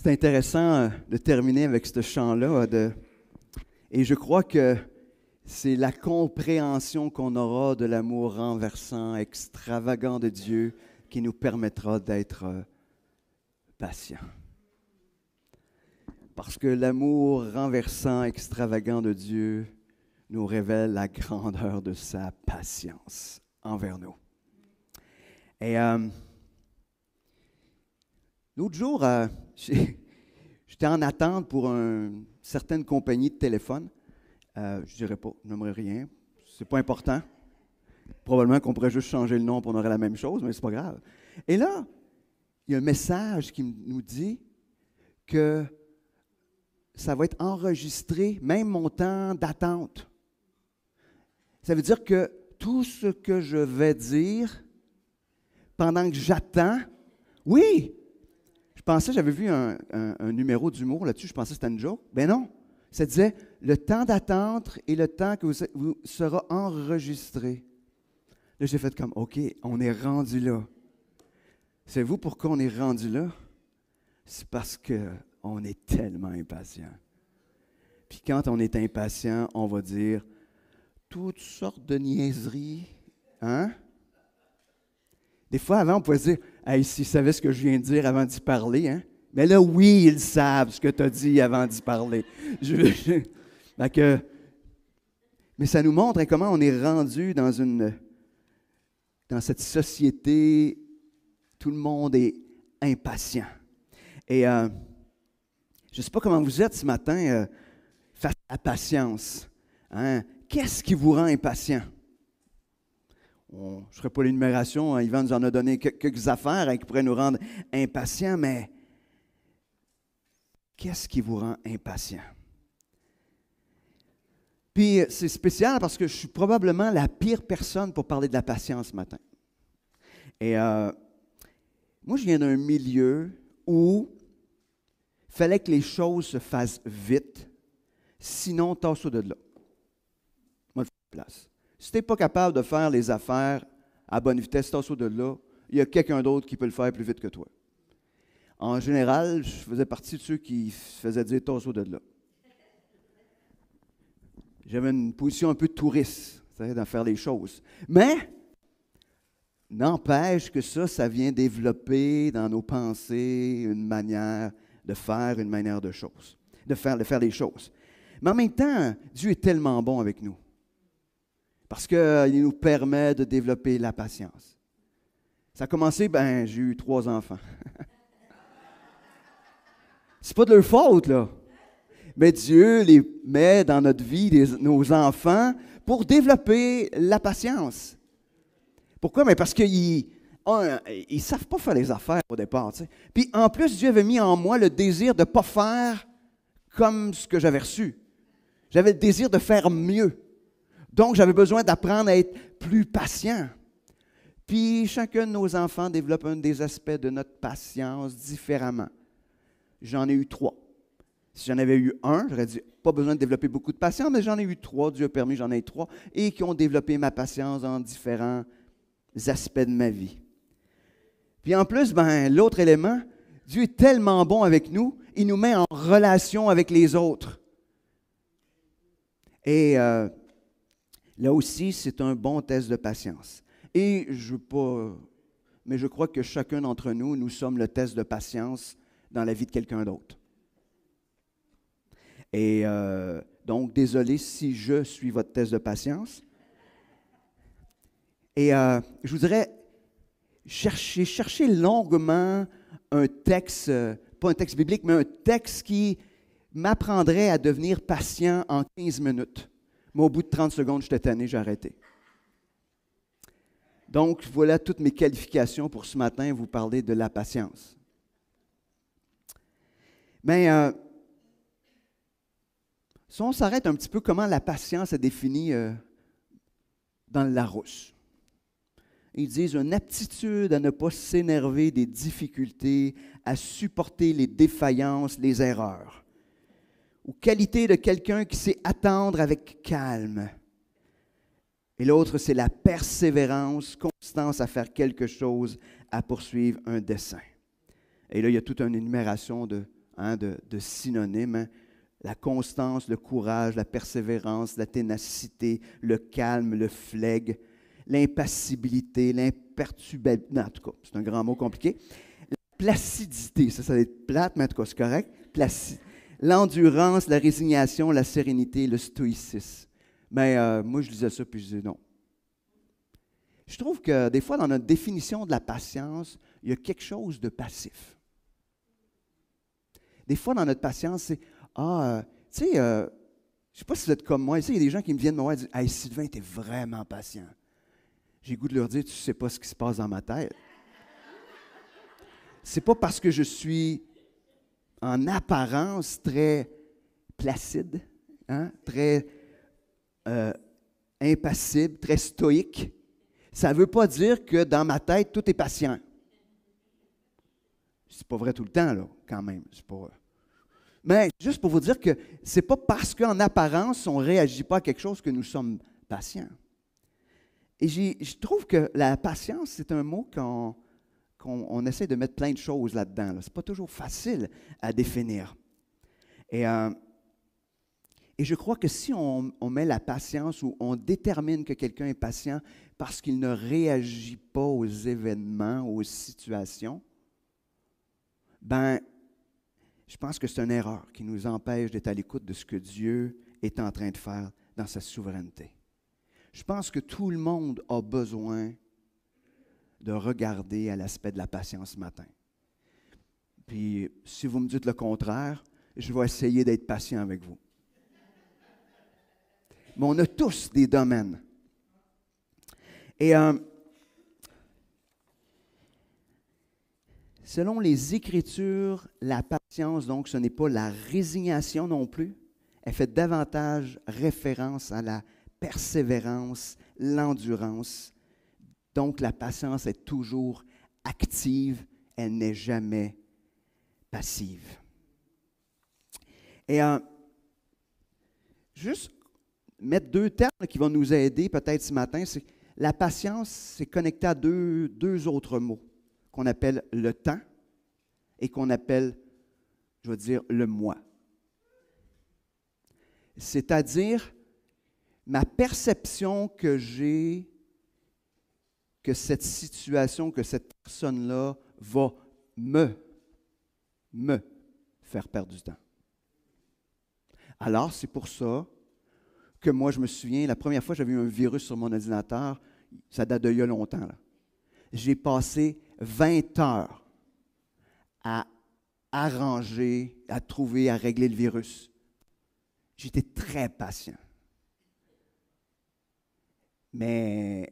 C'est intéressant de terminer avec ce chant-là. Et je crois que c'est la compréhension qu'on aura de l'amour renversant, extravagant de Dieu qui nous permettra d'être patients. Parce que l'amour renversant, extravagant de Dieu nous révèle la grandeur de sa patience envers nous. Et l'autre jour, j'étais en attente pour une certaine compagnie de téléphone. Je ne dirais pas, je n'aimerais rien. C'est pas important. Probablement qu'on pourrait juste changer le nom pour on aurait la même chose, mais c'est pas grave. Et là, il y a un message qui nous dit que ça va être enregistré, même mon temps d'attente. Ça veut dire que tout ce que je vais dire pendant que j'attends, oui, je pensais, j'avais vu un numéro d'humour là-dessus, je pensais que c'était une joke. Ben non, ça disait, le temps d'attente et le temps que vous sera enregistré. Là, j'ai fait comme, OK, on est rendu là. Savez-vous pourquoi on est rendu là? C'est parce qu'on est tellement impatient. Puis quand on est impatient, on va dire toutes sortes de niaiseries. Hein? Des fois, avant, on pouvait se dire, hey, s'ils savaient ce que je viens de dire avant d'y parler, hein? Mais là, oui, ils savent ce que tu as dit avant d'y parler. Mais ça nous montre comment on est rendu dans cette société, tout le monde est impatient. Et je ne sais pas comment vous êtes ce matin face à la patience. Hein? Qu'est-ce qui vous rend impatient? Je ne ferai pas l'énumération, hein, Yvan nous en a donné quelques affaires qui pourraient nous rendre impatients, mais qu'est-ce qui vous rend impatient? Puis c'est spécial parce que je suis probablement la pire personne pour parler de la patience ce matin. Et moi, je viens d'un milieu où il fallait que les choses se fassent vite, sinon, tasse-toi de là. Moi, je fais place. Si tu n'es pas capable de faire les affaires à bonne vitesse, tasse-toi de là, il y a quelqu'un d'autre qui peut le faire plus vite que toi. En général, je faisais partie de ceux qui se faisaient dire tasse-toi de là. J'avais une position un peu de touriste, d'en faire les choses. Mais, n'empêche que ça vient développer dans nos pensées une manière de faire, une manière de choses, de faire les choses. Mais en même temps, Dieu est tellement bon avec nous. Parce qu'il nous permet de développer la patience. Ça a commencé, j'ai eu 3 enfants. C'est pas de leur faute, là. Mais Dieu les met dans notre vie, nos enfants, pour développer la patience. Pourquoi? Mais parce qu'ils ne savent pas faire les affaires au départ. Tu sais. Puis en plus, Dieu avait mis en moi le désir de ne pas faire comme ce que j'avais reçu. J'avais le désir de faire mieux. Donc, j'avais besoin d'apprendre à être plus patient. Puis, chacun de nos enfants développe un des aspects de notre patience différemment. J'en ai eu 3. Si j'en avais eu un, j'aurais dit, pas besoin de développer beaucoup de patience, mais j'en ai eu 3, Dieu a permis, j'en ai 3, et qui ont développé ma patience dans différents aspects de ma vie. Puis en plus, l'autre élément, Dieu est tellement bon avec nous, il nous met en relation avec les autres. Et là aussi, c'est un bon test de patience. Et je veux pas, mais je crois que chacun d'entre nous, nous sommes le test de patience dans la vie de quelqu'un d'autre. Et donc, désolé si je suis votre test de patience. Et je voudrais chercher longuement un texte, pas un texte biblique, mais un texte qui m'apprendrait à devenir patient en 15 minutes. Mais au bout de 30 secondes, j'étais tanné, j'ai arrêté. Donc, voilà toutes mes qualifications pour ce matin, vous parler de la patience. Mais si on s'arrête un petit peu comment la patience est définie dans le Larousse. Ils disent une aptitude à ne pas s'énerver des difficultés, à supporter les défaillances, les erreurs. Ou qualité de quelqu'un qui sait attendre avec calme. Et l'autre, c'est la persévérance, constance à faire quelque chose, à poursuivre un dessein. Et là, il y a toute une énumération hein, de synonymes. Hein. La constance, le courage, la persévérance, la ténacité, le calme, le flegme, l'impassibilité, l'imperturbabilité. En tout cas, c'est un grand mot compliqué. La placidité, ça va être plate, mais en tout cas, c'est correct. L'endurance, la résignation, la sérénité, le stoïcisme. Mais moi, je lisais ça, puis je disais non. Je trouve que des fois, dans notre définition de la patience, il y a quelque chose de passif. Des fois, dans notre patience, c'est tu sais, je ne sais pas si vous êtes comme moi. Il y a des gens qui me viennent me voir et disent Hey, Sylvain, tu es vraiment patient. J'ai le goût de leur dire Tu ne sais pas ce qui se passe dans ma tête. C'est pas parce que je suis en apparence très placide, hein, très impassible, très stoïque. Ça ne veut pas dire que dans ma tête, tout est patient. C'est pas vrai tout le temps, là, quand même. C'est pas. Mais juste pour vous dire que ce n'est pas parce qu'en apparence, on ne réagit pas à quelque chose que nous sommes patients. Et je trouve que la patience, c'est un mot qu'on essaie de mettre plein de choses là-dedans. Là. Ce n'est pas toujours facile à définir. Et je crois que si on met la patience ou on détermine que quelqu'un est patient parce qu'il ne réagit pas aux événements, aux situations, ben je pense que c'est une erreur qui nous empêche d'être à l'écoute de ce que Dieu est en train de faire dans sa souveraineté. Je pense que tout le monde a besoin de regarder à l'aspect de la patience ce matin. Puis, si vous me dites le contraire, je vais essayer d'être patient avec vous. Mais on a tous des domaines. Et selon les Écritures, la patience, donc, ce n'est pas la résignation non plus. Elle fait davantage référence à la persévérance, l'endurance. Donc, la patience est toujours active, elle n'est jamais passive. Et juste mettre deux termes qui vont nous aider peut-être ce matin, c'est la patience, c'est connecté à deux autres mots qu'on appelle le temps et qu'on appelle, je vais dire, le moi. C'est-à-dire ma perception que j'ai que cette situation, que cette personne-là va me faire perdre du temps. Alors, c'est pour ça que moi, je me souviens, la première fois que j'avais eu un virus sur mon ordinateur, ça date d'il y a longtemps, là. J'ai passé 20 heures à arranger, à trouver, à régler le virus. J'étais très patient. Mais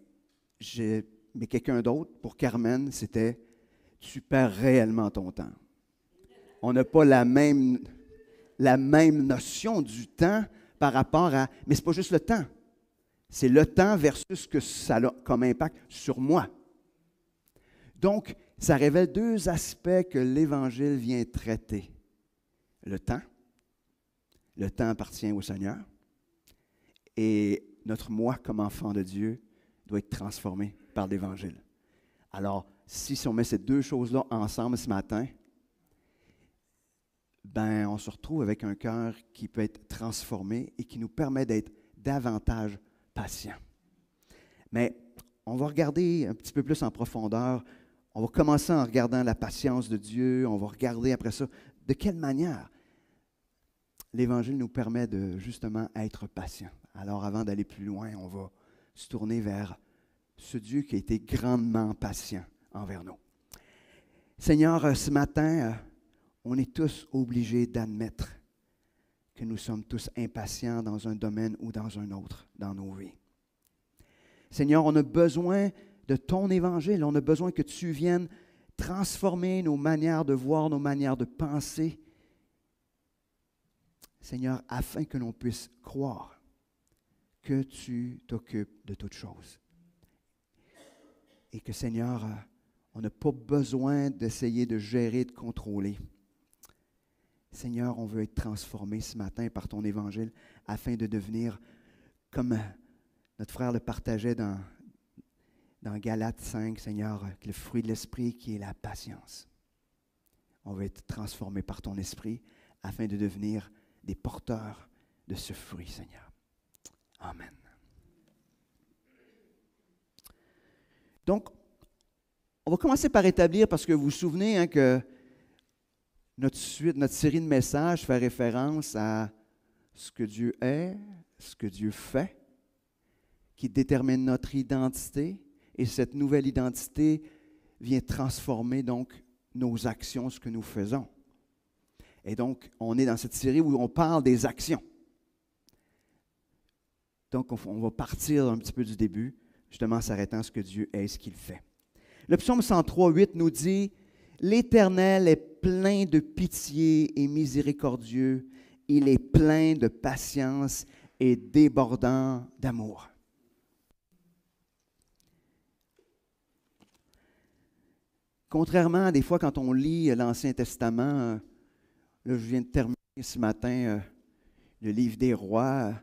quelqu'un d'autre, pour Carmen, c'était « tu perds réellement ton temps ». On n'a pas la même notion du temps par rapport à... Mais ce n'est pas juste le temps. C'est le temps versus ce que ça a comme impact sur moi. Donc, ça révèle deux aspects que l'Évangile vient traiter. Le temps appartient au Seigneur, et notre moi comme enfant de Dieu doit être transformé par l'Évangile. Alors, si on met ces deux choses-là ensemble ce matin, ben, on se retrouve avec un cœur qui peut être transformé et qui nous permet d'être davantage patient. Mais on va regarder un petit peu plus en profondeur. On va commencer en regardant la patience de Dieu. On va regarder après ça de quelle manière l'Évangile nous permet de justement être patient. Alors avant d'aller plus loin, on va se tourner vers ce Dieu qui a été grandement patient envers nous. Seigneur, ce matin, on est tous obligés d'admettre que nous sommes tous impatients dans un domaine ou dans un autre dans nos vies. Seigneur, on a besoin de ton Évangile. On a besoin que tu viennes transformer nos manières de voir, nos manières de penser. Seigneur, afin que l'on puisse croire que tu t'occupes de toutes choses. Et que, Seigneur, on n'a pas besoin d'essayer de gérer, de contrôler. Seigneur, on veut être transformé ce matin par ton Évangile afin de devenir, comme notre frère le partageait dans Galates 5, Seigneur, le fruit de l'Esprit qui est la patience. on va être transformé par ton esprit afin de devenir des porteurs de ce fruit, Seigneur. Amen. Donc, on va commencer par établir, parce que vous vous souvenez que notre série de messages fait référence à ce que Dieu est, ce que Dieu fait, qui détermine notre identité, et cette nouvelle identité vient transformer donc nos actions, ce que nous faisons. Et donc, on est dans cette série où on parle des actions. Donc, on va partir un petit peu du début, justement en s'arrêtant à ce que Dieu est et ce qu'il fait. Le psaume 103, 8 nous dit « L'Éternel est plein de pitié et miséricordieux, il est plein de patience et débordant d'amour. » Contrairement à des fois quand on lit l'Ancien Testament, là je viens de terminer ce matin le livre des rois.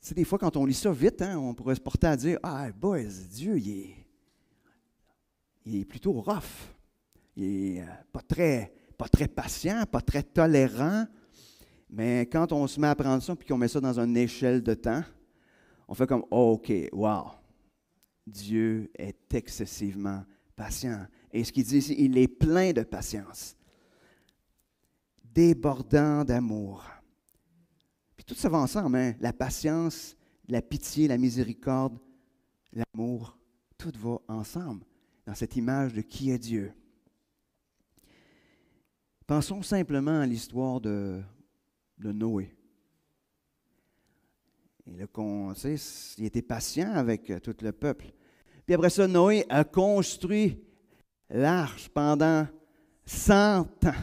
Tu sais, des fois quand on lit ça vite, on pourrait se porter à dire « Ah, boys, Dieu, il est plutôt rough. Il est pas très patient, pas très tolérant. » Mais quand on se met à prendre ça et qu'on met ça dans une échelle de temps, on fait comme oh, OK, wow, Dieu est excessivement patient. Et ce qu'il dit ici, il est plein de patience, débordant d'amour. Puis tout ça va ensemble, la patience, la pitié, la miséricorde, l'amour, tout va ensemble dans cette image de qui est Dieu. Pensons simplement à l'histoire de Noé. Et là, il était patient avec tout le peuple. Puis après ça, Noé a construit l'arche pendant 100 ans.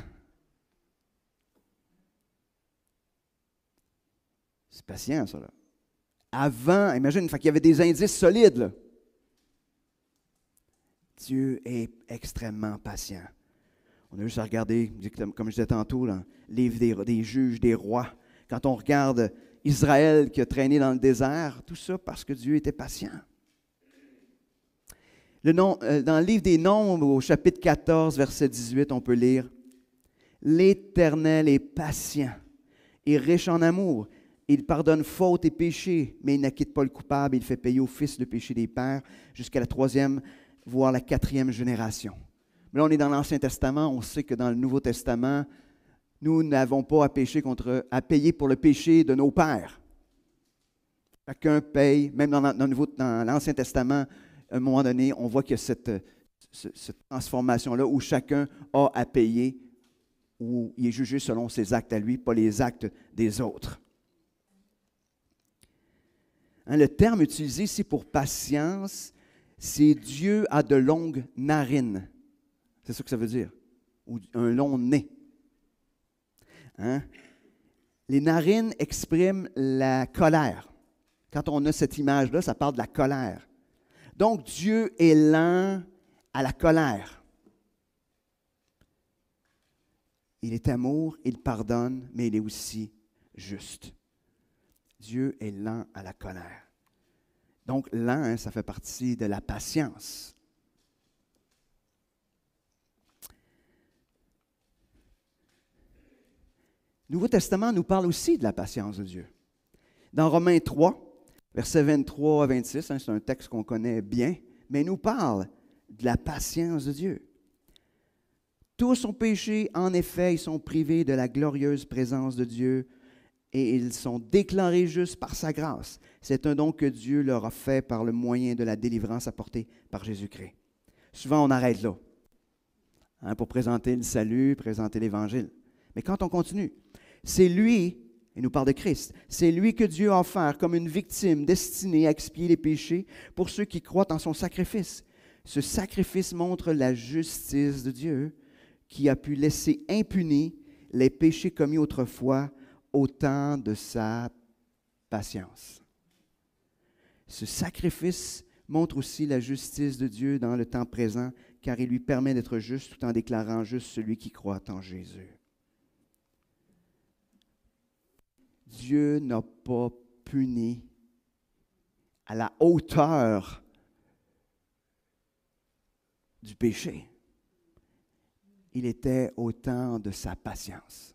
C'est patient, ça, là. Avant, imagine, qu'il y avait des indices solides, là. Dieu est extrêmement patient. On a juste à regarder, comme je disais tantôt, le livre des juges, des rois. Quand on regarde Israël qui a traîné dans le désert, tout ça parce que Dieu était patient. Dans le livre des Nombres, au chapitre 14, verset 18, on peut lire « L'Éternel est patient et riche en amour. Il pardonne faute et péché, mais il n'acquitte pas le coupable. Il fait payer au Fils le péché des pères jusqu'à la 3e, voire la 4e génération. » Mais là, on est dans l'Ancien Testament. On sait que dans le Nouveau Testament, nous n'avons pas à payer pour le péché de nos pères. Chacun paye, même dans l'Ancien Testament, à un moment donné, on voit qu'il y a cette transformation-là où chacun a à payer, où il est jugé selon ses actes à lui, pas les actes des autres. Le terme utilisé ici pour patience, c'est Dieu a de longues narines. C'est ça que ça veut dire. Ou un long nez. Les narines expriment la colère. Quand on a cette image-là, ça parle de la colère. Donc, Dieu est lent à la colère. Il est amour, il pardonne, mais il est aussi juste. Dieu est lent à la colère. Donc, lent, ça fait partie de la patience. Le Nouveau Testament nous parle aussi de la patience de Dieu. Dans Romains 3, versets 23 à 26, c'est un texte qu'on connaît bien, mais il nous parle de la patience de Dieu. Tous ont péché, en effet, ils sont privés de la glorieuse présence de Dieu et ils sont déclarés justes par sa grâce. C'est un don que Dieu leur a fait par le moyen de la délivrance apportée par Jésus-Christ. Souvent, on arrête là pour présenter le salut, présenter l'Évangile. Mais quand on continue, c'est lui, il nous parle de Christ, c'est lui que Dieu a offert comme une victime destinée à expier les péchés pour ceux qui croient en son sacrifice. Ce sacrifice montre la justice de Dieu qui a pu laisser impunis les péchés commis autrefois au temps de sa patience. Ce sacrifice montre aussi la justice de Dieu dans le temps présent, car il lui permet d'être juste tout en déclarant juste celui qui croit en Jésus. Dieu n'a pas puni à la hauteur du péché. il était au temps de sa patience.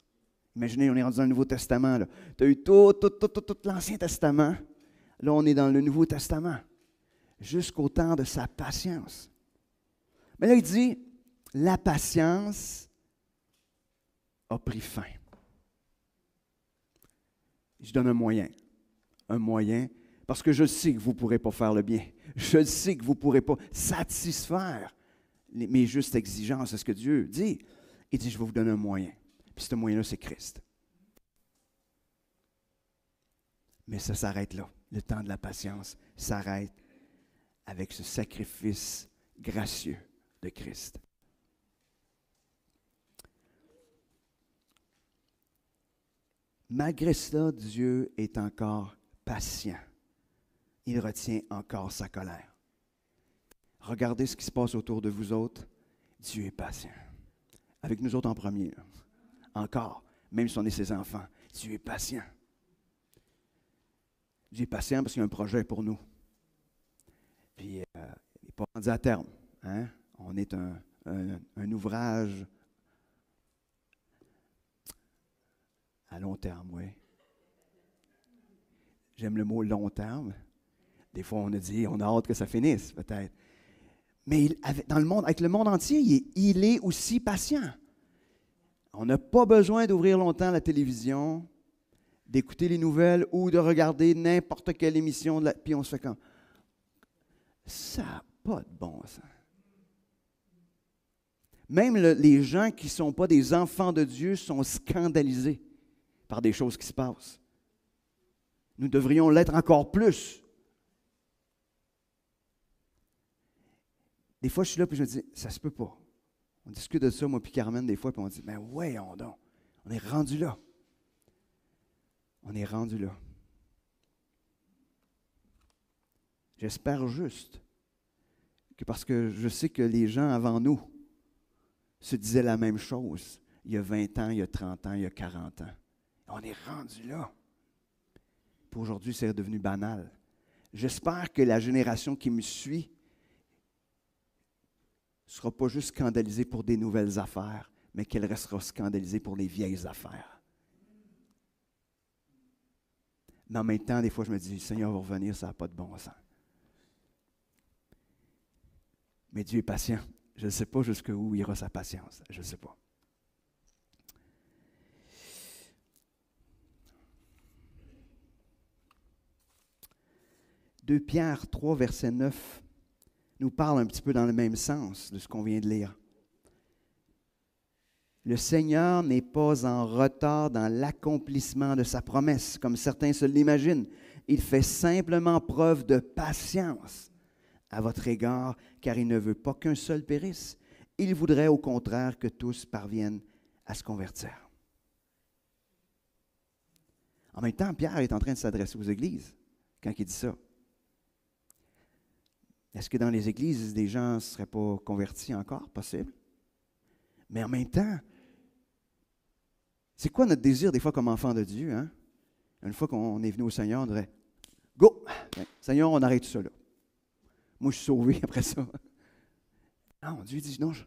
Imaginez, on est rendu dans le Nouveau Testament. Tu as eu tout l'Ancien Testament. Là, on est dans le Nouveau Testament. Jusqu'au temps de sa patience. Mais là, il dit, la patience a pris fin. Je donne un moyen. Un moyen, parce que je sais que vous ne pourrez pas faire le bien. Je sais que vous ne pourrez pas satisfaire mes justes exigences. C'est ce que Dieu dit. Il dit, je vais vous donner un moyen. Puis ce moyen-là, c'est Christ. Mais ça s'arrête là. Le temps de la patience s'arrête avec ce sacrifice gracieux de Christ. Malgré cela, Dieu est encore patient. Il retient encore sa colère. Regardez ce qui se passe autour de vous autres. Dieu est patient. Avec nous autres en premier. Encore, même si on est ses enfants. Dieu est patient. Dieu est patient parce qu'il y a un projet pour nous. Puis, il n'est pas rendu à terme. Hein? On est un ouvrage à long terme, oui. J'aime le mot long terme. Des fois, on a dit, on a hâte que ça finisse, peut-être. Mais dans le monde, avec le monde entier, il est aussi patient. On n'a pas besoin d'ouvrir longtemps la télévision, d'écouter les nouvelles ou de regarder n'importe quelle émission, puis on se fait comme, ça n'a pas de bon sens. Même les gens qui ne sont pas des enfants de Dieu sont scandalisés par des choses qui se passent. Nous devrions l'être encore plus. Des fois, je suis là et je me dis, ça se peut pas. On discute de ça, moi puis Carmen, des fois, puis on dit, mais voyons donc, on est rendu là. On est rendu là. J'espère juste que parce que je sais que les gens avant nous se disaient la même chose il y a 20 ans, il y a 30 ans, il y a 40 ans. On est rendu là. Puis aujourd'hui, c'est devenu banal. J'espère que la génération qui me suit ne sera pas juste scandalisée pour des nouvelles affaires, mais qu'elle restera scandalisée pour les vieilles affaires. Mais en même temps, des fois, je me dis, le Seigneur va revenir, ça n'a pas de bon sens. Mais Dieu est patient. Je ne sais pas jusqu'où ira sa patience. Je ne sais pas. Deux Pierre 3, verset 9, nous parle un petit peu dans le même sens de ce qu'on vient de lire. Le Seigneur n'est pas en retard dans l'accomplissement de sa promesse, comme certains se l'imaginent. Il fait simplement preuve de patience à votre égard, car il ne veut pas qu'un seul périsse. Il voudrait au contraire que tous parviennent à se convertir. En même temps, Pierre est en train de s'adresser aux églises quand il dit ça. Est-ce que dans les églises, des gens ne seraient pas convertis encore? Possible. Mais en même temps, c'est quoi notre désir des fois comme enfant de Dieu? Hein? Une fois qu'on est venu au Seigneur, on dirait, go! Seigneur, on arrête tout ça là. Moi, je suis sauvé après ça. Non, Dieu dit, non, je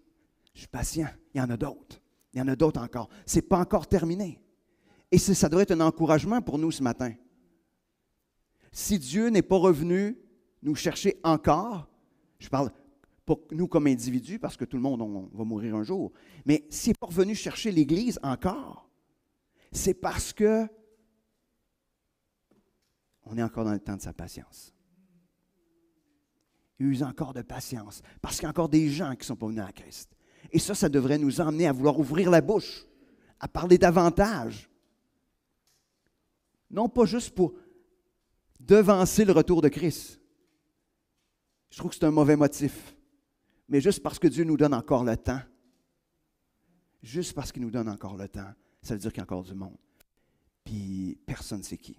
suis patient. Il y en a d'autres. Il y en a d'autres encore. Ce n'est pas encore terminé. Et ça devrait être un encouragement pour nous ce matin. Si Dieu n'est pas revenu nous chercher encore, je parle pour nous comme individus, parce que tout le monde on va mourir un jour, mais s'il n'est pas revenu chercher l'Église encore, c'est parce que on est encore dans le temps de sa patience. Use encore de patience, parce qu'il y a encore des gens qui ne sont pas venus à Christ. Et ça devrait nous emmener à vouloir ouvrir la bouche, à parler davantage. Non pas juste pour devancer le retour de Christ. Je trouve que c'est un mauvais motif. Mais juste parce que Dieu nous donne encore le temps. Juste parce qu'il nous donne encore le temps, ça veut dire qu'il y a encore du monde. Puis personne ne sait qui.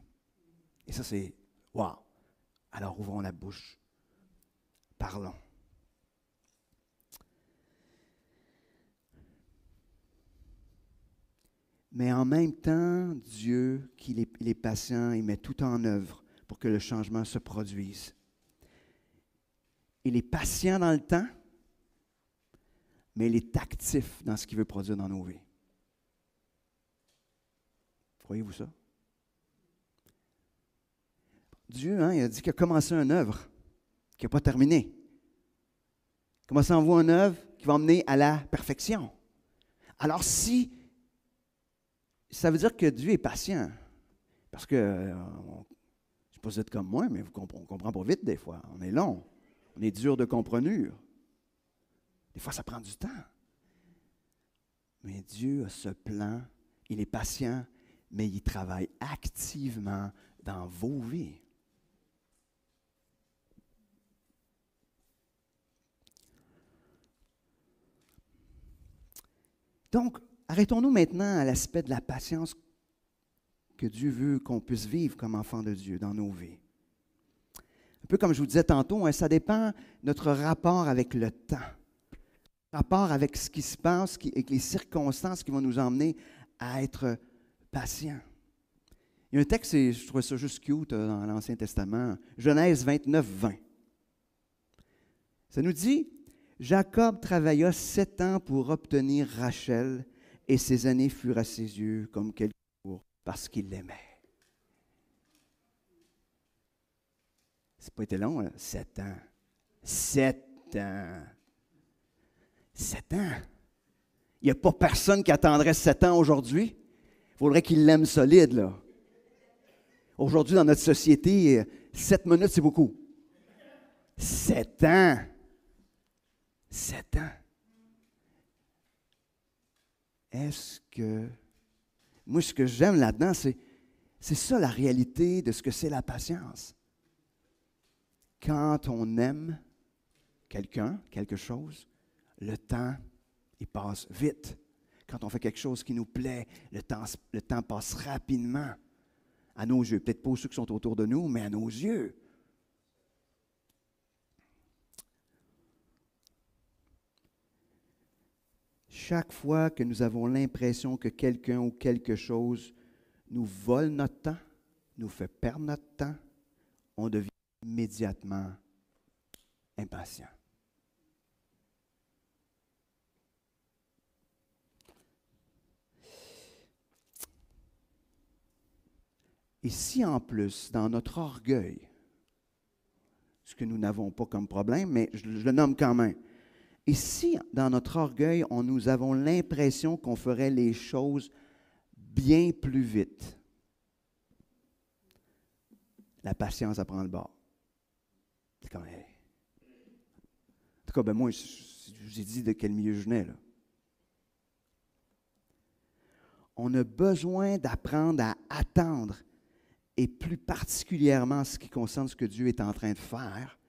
Et ça, c'est wow. Alors ouvrons la bouche. Parlons. Mais en même temps, Dieu, il est patient, il met tout en œuvre pour que le changement se produise. Il est patient dans le temps, mais il est actif dans ce qu'il veut produire dans nos vies. Croyez-vous ça? Dieu, il a dit qu'il a commencé une œuvre, qu'il n'a pas terminée. Il a commencé à envoyer une œuvre qui va emmener à la perfection. Alors si, ça veut dire que Dieu est patient, parce que, je ne sais pas si vous êtes comme moi, mais on ne comprend pas vite des fois. On est long, on est dur de comprenure. Des fois, ça prend du temps. Mais Dieu a ce plan, il est patient, mais il travaille activement dans vos vies. Donc, arrêtons-nous maintenant à l'aspect de la patience que Dieu veut qu'on puisse vivre comme enfants de Dieu dans nos vies. Un peu comme je vous disais tantôt, ça dépend de notre rapport avec le temps, rapport avec ce qui se passe, avec les circonstances qui vont nous emmener à être patients. Il y a un texte, je trouve ça juste cute dans l'Ancien Testament, Genèse 29, 20. Ça nous dit, Jacob travailla 7 ans pour obtenir Rachel, et ses années furent à ses yeux comme quelques jours, parce qu'il l'aimait. C'est pas été long, là. 7 ans. 7 ans. 7 ans. Il n'y a pas personne qui attendrait 7 ans aujourd'hui. Il faudrait qu'il l'aime solide, là. Aujourd'hui, dans notre société, 7 minutes, c'est beaucoup. 7 ans. 7 ans. Est-ce que... Moi, ce que j'aime là-dedans, c'est ça la réalité de ce que c'est la patience. Quand on aime quelqu'un, quelque chose, le temps, il passe vite. Quand on fait quelque chose qui nous plaît, le temps passe rapidement. À nos yeux. Peut-être pas aux ceux qui sont autour de nous, mais à nos yeux. Chaque fois que nous avons l'impression que quelqu'un ou quelque chose nous vole notre temps, nous fait perdre notre temps, on devient immédiatement impatient. Et si en plus, dans notre orgueil, ce que nous n'avons pas comme problème, mais je le nomme quand même, et si dans notre orgueil, nous avons l'impression qu'on ferait les choses bien plus vite, la patience, ça prend le bord. C'est comme, hey. En tout cas, ben moi, je vous ai dit de quel milieu je venais, là. On a besoin d'apprendre à attendre, et plus particulièrement en ce qui concerne ce que Dieu est en train de faire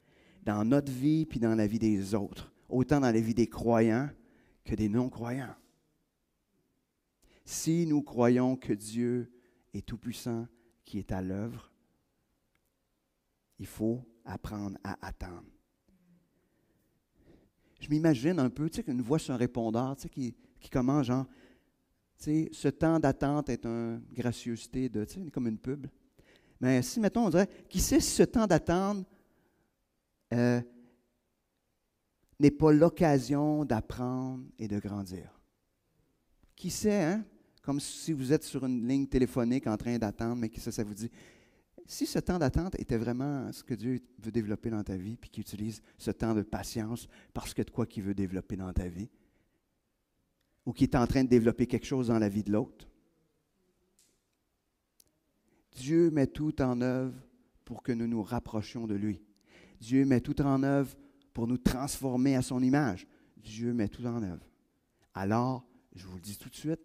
dans notre vie puis dans la vie des autres, autant dans la vie des croyants que des non-croyants. Si nous croyons que Dieu est tout-puissant, qui est à l'œuvre, il faut apprendre à attendre. Je m'imagine un peu, tu sais, qu'une voix sur un répondeur, tu sais, qui commence genre, tu sais, ce temps d'attente est une gracieuseté de, tu sais, comme une pub. Mais si, mettons, on dirait, qui sait si ce temps d'attente n'est pas l'occasion d'apprendre et de grandir? Qui sait, hein? Comme si vous êtes sur une ligne téléphonique en train d'attendre, mais qui sait, ça vous dit, si ce temps d'attente était vraiment ce que Dieu veut développer dans ta vie, puis qu'il utilise ce temps de patience parce que de quoi qu'il veut développer dans ta vie, ou qu'il est en train de développer quelque chose dans la vie de l'autre, Dieu met tout en œuvre pour que nous nous rapprochions de lui. Dieu met tout en œuvre pour nous transformer à son image. Dieu met tout en œuvre. Alors, je vous le dis tout de suite,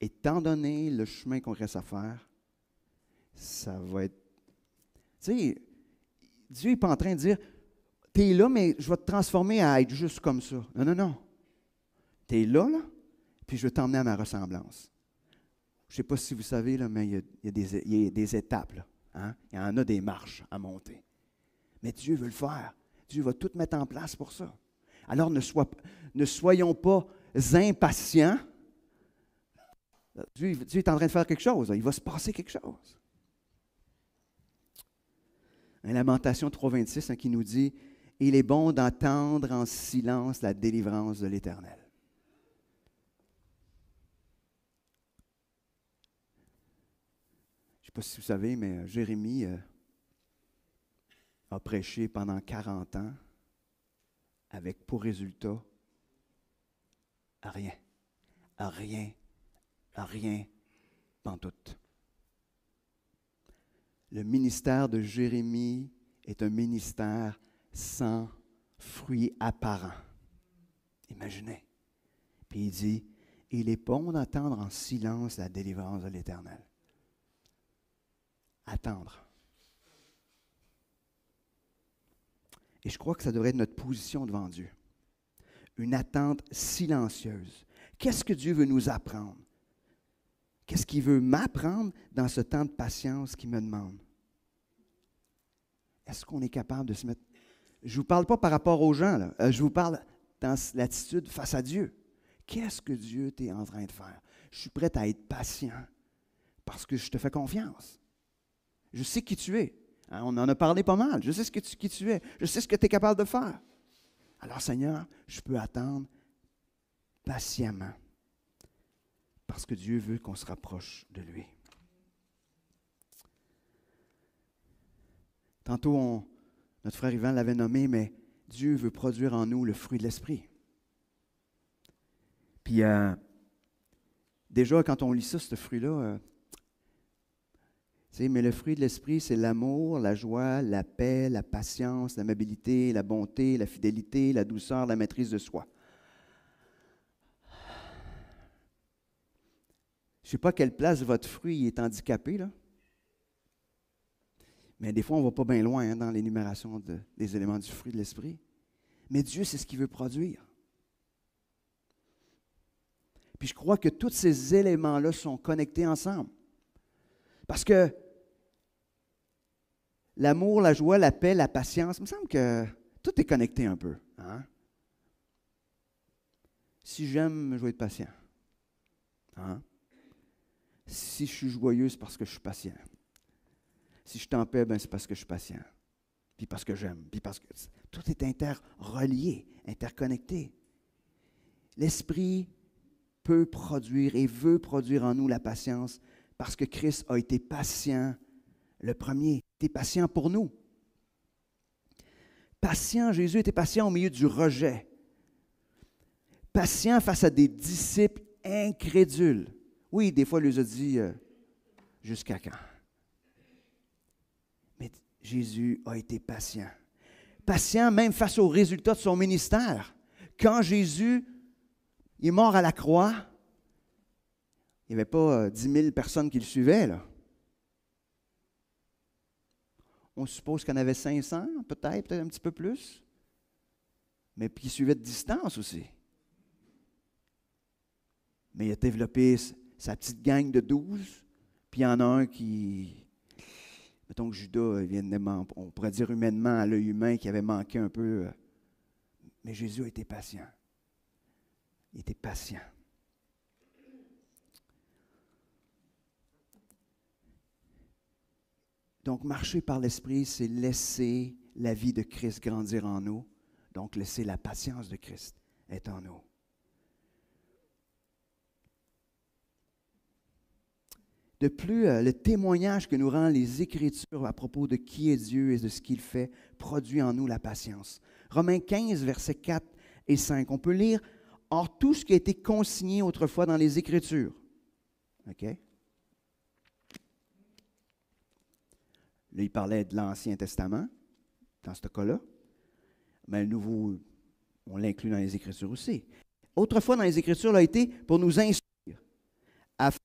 étant donné le chemin qu'on reste à faire, ça va être... Tu sais, Dieu n'est pas en train de dire, tu es là, mais je vais te transformer à être juste comme ça. Non, non, non. Tu es là, puis je vais t'emmener à ma ressemblance. Je ne sais pas si vous savez, là, mais il y a des étapes. Là, hein? Il y en a des marches à monter. Mais Dieu veut le faire. Dieu va tout mettre en place pour ça. Alors, ne soyons pas impatients. Dieu est en train de faire quelque chose. Il va se passer quelque chose. Un Lamentation 3.26 qui nous dit « Il est bon d'entendre en silence la délivrance de l'Éternel. » pas si vous savez, mais Jérémie a prêché pendant 40 ans avec pour résultat rien, rien, rien, pantoute. Le ministère de Jérémie est un ministère sans fruit apparent. Imaginez. Puis il dit, il est bon d'attendre en silence la délivrance de l'Éternel. Attendre. Et je crois que ça devrait être notre position devant Dieu. Une attente silencieuse. Qu'est-ce que Dieu veut nous apprendre? Qu'est-ce qu'il veut m'apprendre dans ce temps de patience qu'il me demande? Est-ce qu'on est capable de se mettre... Je ne vous parle pas par rapport aux gens, là. Je vous parle dans l'attitude face à Dieu. Qu'est-ce que Dieu t'est en train de faire? Je suis prêt à être patient parce que je te fais confiance. Je sais qui tu es. Hein, on en a parlé pas mal. Je sais qui tu es. Je sais ce que tu es capable de faire. Alors, Seigneur, je peux attendre patiemment parce que Dieu veut qu'on se rapproche de lui. Tantôt, notre frère Yvan l'avait nommé, mais Dieu veut produire en nous le fruit de l'Esprit. Puis, déjà, quand on lit ça, ce fruit-là, mais le fruit de l'Esprit, c'est l'amour, la joie, la paix, la patience, l'amabilité, la bonté, la fidélité, la douceur, la maîtrise de soi. Je ne sais pas à quelle place votre fruit est handicapé, là. Mais des fois, on ne va pas bien loin dans l'énumération des éléments du fruit de l'Esprit. Mais Dieu, c'est ce qu'il veut produire. Puis je crois que tous ces éléments-là sont connectés ensemble. Parce que l'amour, la joie, la paix, la patience, il me semble que tout est connecté un peu. Hein? Si j'aime, je vais être patient. Hein? Si je suis joyeux, c'est parce que je suis patient. Si je suis en paix, ben c'est parce que je suis patient. Puis parce que j'aime. Puis parce que tout est interrelié, interconnecté. L'Esprit peut produire et veut produire en nous la patience parce que Christ a été patient le premier. Il était patient pour nous. Patient, Jésus était patient au milieu du rejet. Patient face à des disciples incrédules. Oui, des fois, il leur a dit jusqu'à quand? Mais Jésus a été patient. Patient même face aux résultats de son ministère. Quand Jésus est mort à la croix, il n'y avait pas 10 000 personnes qui le suivaient, là. On suppose qu'il y en avait 500, peut-être un petit peu plus. Mais puis il suivait de distance aussi. Mais il a développé sa petite gang de 12, puis il y en a un qui... Mettons que Judas, on pourrait dire humainement, à l'œil humain, qui avait manqué un peu. Mais Jésus a été patient. Il était patient. Donc, marcher par l'Esprit, c'est laisser la vie de Christ grandir en nous. Donc, laisser la patience de Christ être en nous. De plus, le témoignage que nous rend les Écritures à propos de qui est Dieu et de ce qu'il fait produit en nous la patience. Romains 15, versets 4 et 5. On peut lire « Or, tout ce qui a été consigné autrefois dans les Écritures. » OK? Là, il parlait de l'Ancien Testament, dans ce cas-là. Mais le Nouveau, on l'inclut dans les Écritures aussi. Autrefois, dans les Écritures, il a été pour nous instruire, afin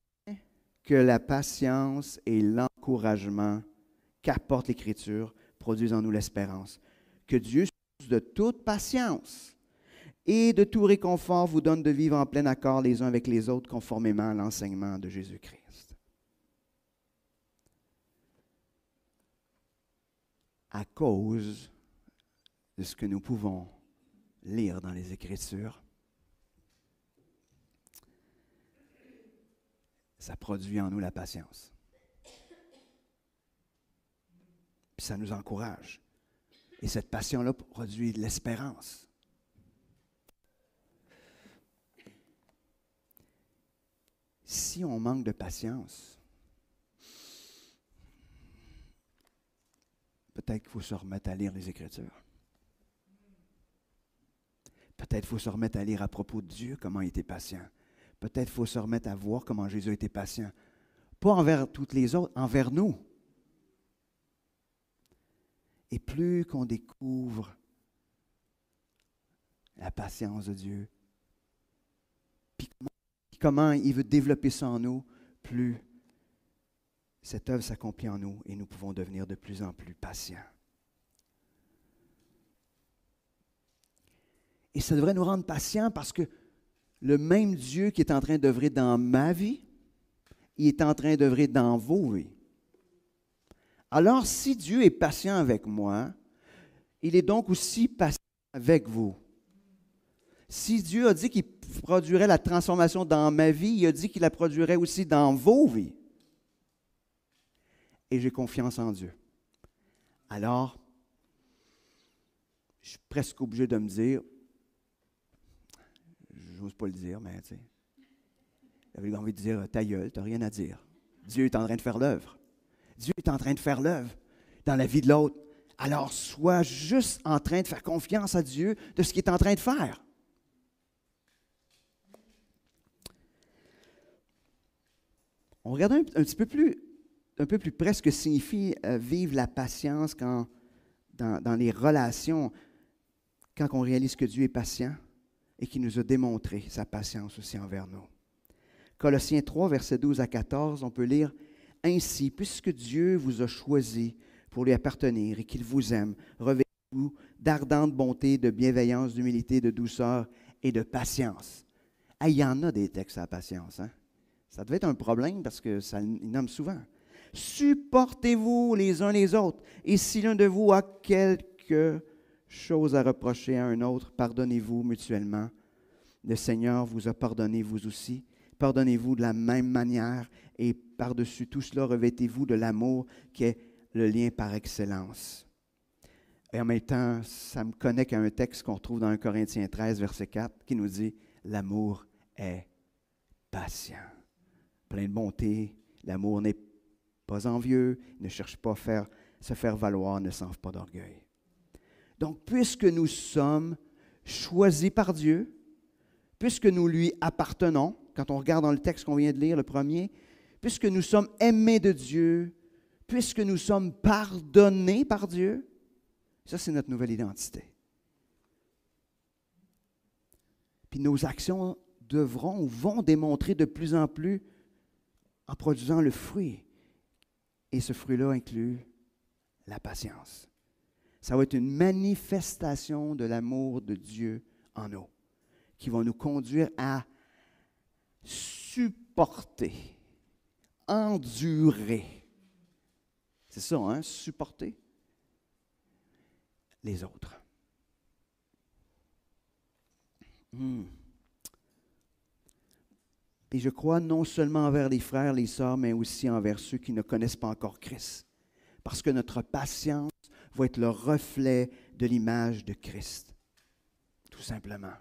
que la patience et l'encouragement qu'apporte l'Écriture produisent en nous l'espérance. Que Dieu, de toute patience et de tout réconfort, vous donne de vivre en plein accord les uns avec les autres, conformément à l'enseignement de Jésus-Christ. À cause de ce que nous pouvons lire dans les Écritures, ça produit en nous la patience. Puis ça nous encourage. Et cette passion-là produit de l'espérance. Si on manque de patience, peut-être qu'il faut se remettre à lire les Écritures. Peut-être qu'il faut se remettre à lire à propos de Dieu, comment il était patient. Peut-être qu'il faut se remettre à voir comment Jésus a été patient. Pas envers toutes les autres, envers nous. Et plus qu'on découvre la patience de Dieu, puis comment il veut développer ça en nous, plus cette œuvre s'accomplit en nous et nous pouvons devenir de plus en plus patients. Et ça devrait nous rendre patients parce que le même Dieu qui est en train d'œuvrer dans ma vie, il est en train d'œuvrer dans vos vies. Alors, si Dieu est patient avec moi, il est donc aussi patient avec vous. Si Dieu a dit qu'il produirait la transformation dans ma vie, il a dit qu'il la produirait aussi dans vos vies. Et j'ai confiance en Dieu. Alors, je suis presque obligé de me dire, j'ose pas le dire, mais tu sais, j'avais envie de dire, ta gueule, tu n'as rien à dire. Dieu est en train de faire l'œuvre. Dieu est en train de faire l'œuvre dans la vie de l'autre. Alors, sois juste en train de faire confiance à Dieu de ce qu'il est en train de faire. On regarde un peu plus près ce que signifie vivre la patience dans les relations, quand on réalise que Dieu est patient et qu'il nous a démontré sa patience aussi envers nous. Colossiens 3, versets 12 à 14, on peut lire « Ainsi, puisque Dieu vous a choisi pour lui appartenir et qu'il vous aime, revêtez-vous d'ardente bonté, de bienveillance, d'humilité, de douceur et de patience. » Il y en a des textes à la patience, hein? Ça devait être un problème parce que ça il nomme souvent. « Supportez-vous les uns les autres, et si l'un de vous a quelque chose à reprocher à un autre, pardonnez-vous mutuellement. Le Seigneur vous a pardonné, vous aussi. Pardonnez-vous de la même manière, et par-dessus tout cela, revêtez-vous de l'amour qui est le lien par excellence. » Et en même temps, ça me connecte à un texte qu'on retrouve dans 1 Corinthiens 13, verset 4, qui nous dit « L'amour est patient, plein de bonté, l'amour n'est pas envieux, ne cherche pas à se faire valoir, ne s'enfle pas d'orgueil. » Donc, puisque nous sommes choisis par Dieu, puisque nous lui appartenons, quand on regarde dans le texte qu'on vient de lire, le premier, puisque nous sommes aimés de Dieu, puisque nous sommes pardonnés par Dieu, ça c'est notre nouvelle identité. Puis nos actions devront ou vont démontrer de plus en plus en produisant le fruit. Et ce fruit-là inclut la patience. Ça va être une manifestation de l'amour de Dieu en nous, qui va nous conduire à supporter, endurer. C'est ça, hein? Supporter les autres. Et je crois non seulement envers les frères, les sœurs, mais aussi envers ceux qui ne connaissent pas encore Christ. Parce que notre patience va être le reflet de l'image de Christ. Tout simplement.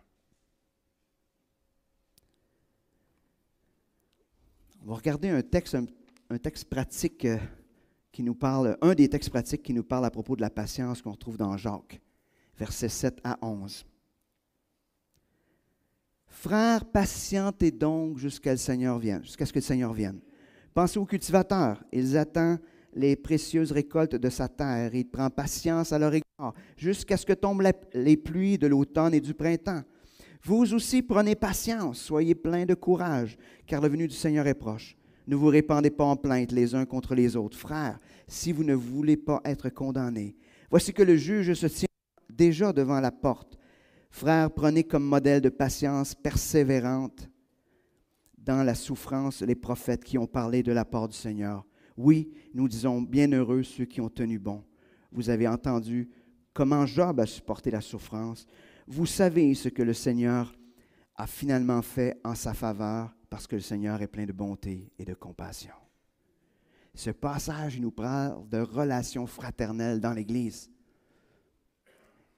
On va regarder un texte pratique qui nous parle, un des textes pratiques qui nous parle à propos de la patience qu'on retrouve dans Jacques, versets 7 à 11. Frères, patientez donc jusqu'à ce que le Seigneur vienne. Pensez aux cultivateurs, ils attendent les précieuses récoltes de sa terre. Il prend patience à leur égard jusqu'à ce que tombent les pluies de l'automne et du printemps. Vous aussi prenez patience, soyez pleins de courage, car le venu du Seigneur est proche. Ne vous répandez pas en plainte les uns contre les autres. Frères, si vous ne voulez pas être condamnés, voici que le juge se tient déjà devant la porte. Frères, prenez comme modèle de patience persévérante dans la souffrance les prophètes qui ont parlé de la part du Seigneur. Oui, nous disons, bienheureux ceux qui ont tenu bon. Vous avez entendu comment Job a supporté la souffrance. Vous savez ce que le Seigneur a finalement fait en sa faveur parce que le Seigneur est plein de bonté et de compassion. Ce passage il nous parle de relations fraternelles dans l'Église.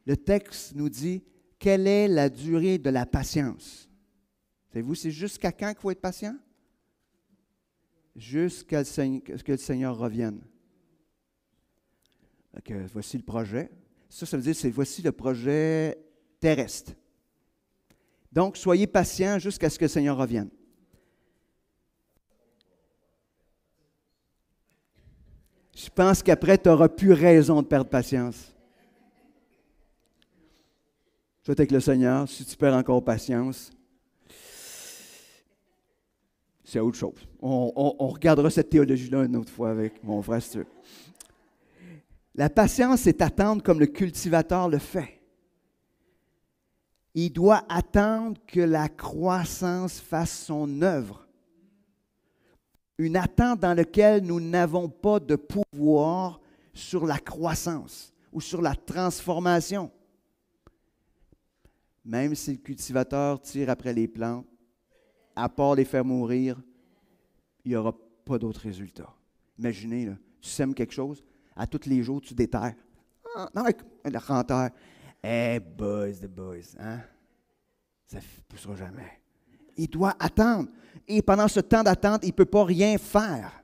Le texte nous dit, quelle est la durée de la patience? Savez-vous, c'est jusqu'à quand qu'il faut être patient? Jusqu'à ce que le Seigneur revienne. Que voici le projet. Ça veut dire c'est voici le projet terrestre. Donc, soyez patients jusqu'à ce que le Seigneur revienne. Je pense qu'après, tu n'auras plus raison de perdre patience. Tu vas être avec le Seigneur, si tu perds encore patience, c'est autre chose. On regardera cette théologie-là une autre fois avec mon frère, si tu veux. La patience, c'est attendre comme le cultivateur le fait. Il doit attendre que la croissance fasse son œuvre. Une attente dans laquelle nous n'avons pas de pouvoir sur la croissance ou sur la transformation. Même si le cultivateur tire après les plantes, à part les faire mourir, il n'y aura pas d'autre résultat. Imaginez, là, tu sèmes quelque chose, à tous les jours, tu déterres. Ah, non, le renteur. Boys, the boys, hein? Ça ne poussera jamais. Il doit attendre. Et pendant ce temps d'attente, il ne peut pas rien faire.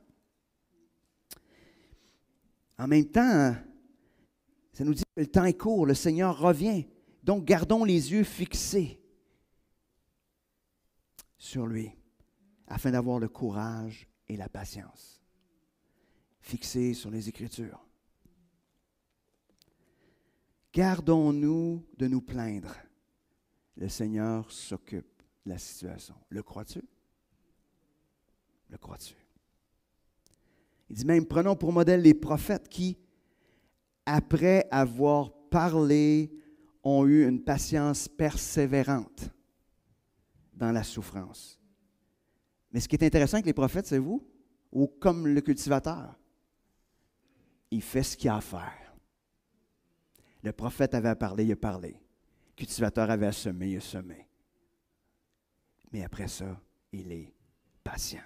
En même temps, ça nous dit que le temps est court, le Seigneur revient. Donc, gardons les yeux fixés sur lui, afin d'avoir le courage et la patience. Fixés sur les Écritures. Gardons-nous de nous plaindre. Le Seigneur s'occupe de la situation. Le crois-tu? Le crois-tu? Il dit même, prenons pour modèle les prophètes qui, après avoir parlé, ont eu une patience persévérante dans la souffrance. Mais ce qui est intéressant avec les prophètes, c'est vous, ou comme le cultivateur, il fait ce qu'il a à faire. Le prophète avait à parler, il a parlé. Le cultivateur avait à semer, il a semé. Mais après ça, il est patient.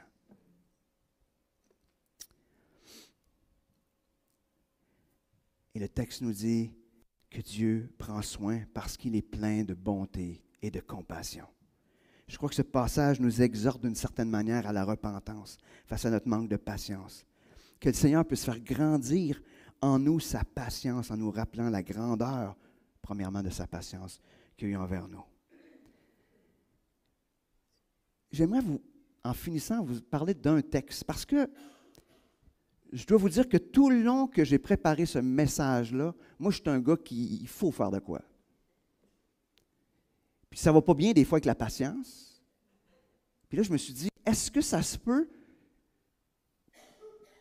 Et le texte nous dit que Dieu prend soin parce qu'il est plein de bonté et de compassion. Je crois que ce passage nous exhorte d'une certaine manière à la repentance face à notre manque de patience. Que le Seigneur puisse faire grandir en nous sa patience en nous rappelant la grandeur, premièrement, de sa patience qu'il a eue envers nous. J'aimerais en finissant, vous parler d'un texte parce que je dois vous dire que tout le long que j'ai préparé ce message-là, moi, je suis un gars il faut faire de quoi. Puis ça ne va pas bien des fois avec la patience. Puis là, je me suis dit, est-ce que ça se peut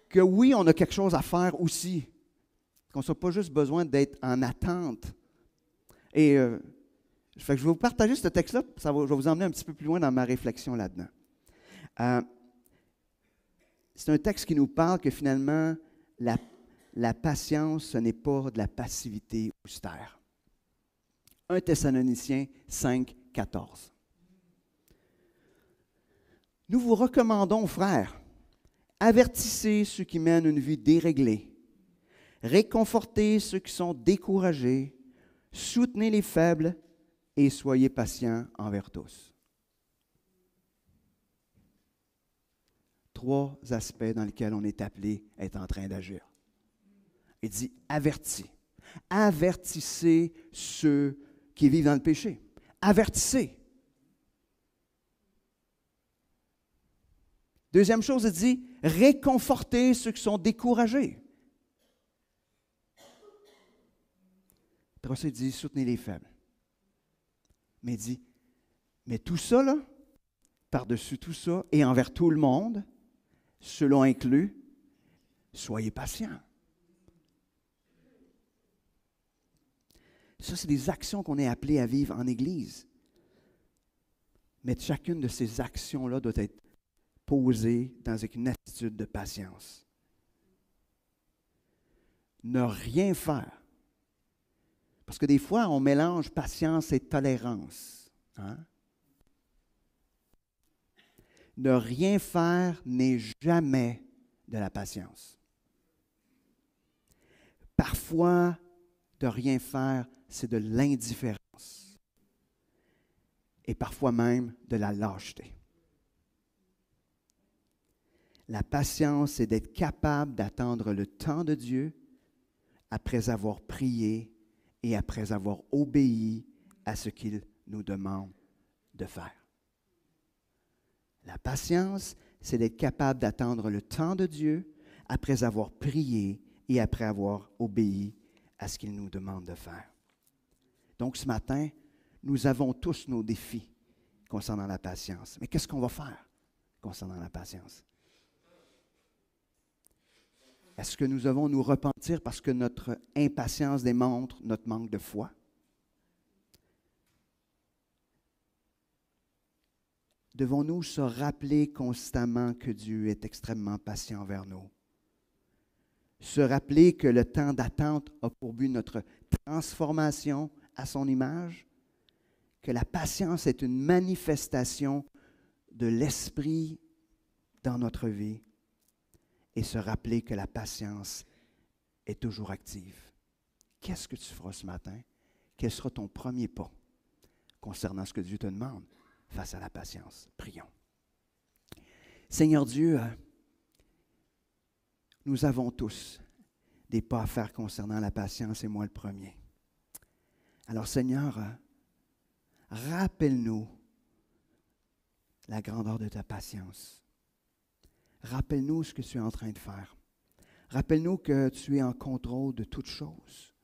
que oui, on a quelque chose à faire aussi? Qu'on n'a pas juste besoin d'être en attente. Et fait que je vais vous partager ce texte-là, je vais vous emmener un petit peu plus loin dans ma réflexion là-dedans. C'est un texte qui nous parle que finalement, la patience, ce n'est pas de la passivité austère. 1 Thessaloniciens 5, 14. Nous vous recommandons, frères, avertissez ceux qui mènent une vie déréglée, réconfortez ceux qui sont découragés, soutenez les faibles et soyez patients envers tous. 3 aspects dans lesquels on est appelé à être en train d'agir. Il dit avertis. Avertissez ceux qui vivent dans le péché. Avertissez. Deuxième chose, il dit réconfortez ceux qui sont découragés. Après ça, il dit soutenez les faibles. Mais il dit, mais tout ça, là, par-dessus tout ça, et envers tout le monde, cela inclut, soyez patients. Ça, c'est des actions qu'on est appelé à vivre en Église. Mais chacune de ces actions-là doit être posée dans une attitude de patience. Ne rien faire. Parce que des fois, on mélange patience et tolérance. Hein? Ne rien faire n'est jamais de la patience. Parfois, de rien faire, c'est de l'indifférence. Et parfois même de la lâcheté. La patience, c'est d'être capable d'attendre le temps de Dieu après avoir prié et après avoir obéi à ce qu'il nous demande de faire. La patience, c'est d'être capable d'attendre le temps de Dieu après avoir prié et après avoir obéi à ce qu'il nous demande de faire. Donc ce matin, nous avons tous nos défis concernant la patience. Mais qu'est-ce qu'on va faire concernant la patience? Est-ce que nous devons nous repentir parce que notre impatience démontre notre manque de foi? Devons-nous se rappeler constamment que Dieu est extrêmement patient envers nous? Se rappeler que le temps d'attente a pour but notre transformation à son image? Que la patience est une manifestation de l'Esprit dans notre vie? Et se rappeler que la patience est toujours active. Qu'est-ce que tu feras ce matin? Quel sera ton premier pas concernant ce que Dieu te demande face à la patience? Prions. Seigneur Dieu, nous avons tous des pas à faire concernant la patience et moi le premier. Alors Seigneur, rappelle-nous la grandeur de ta patience. Rappelle-nous ce que tu es en train de faire. Rappelle-nous que tu es en contrôle de toutes choses.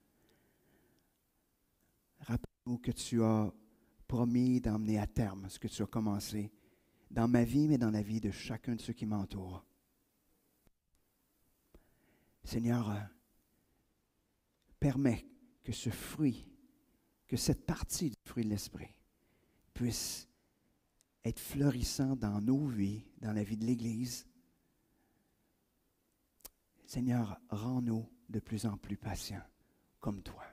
Rappelle-nous que tu as promis d'emmener à terme ce que tu as commencé dans ma vie, mais dans la vie de chacun de ceux qui m'entourent. Seigneur, permets que ce fruit, que cette partie du fruit de l'Esprit puisse être florissant dans nos vies, dans la vie de l'Église. Seigneur, rends-nous de plus en plus patients comme toi.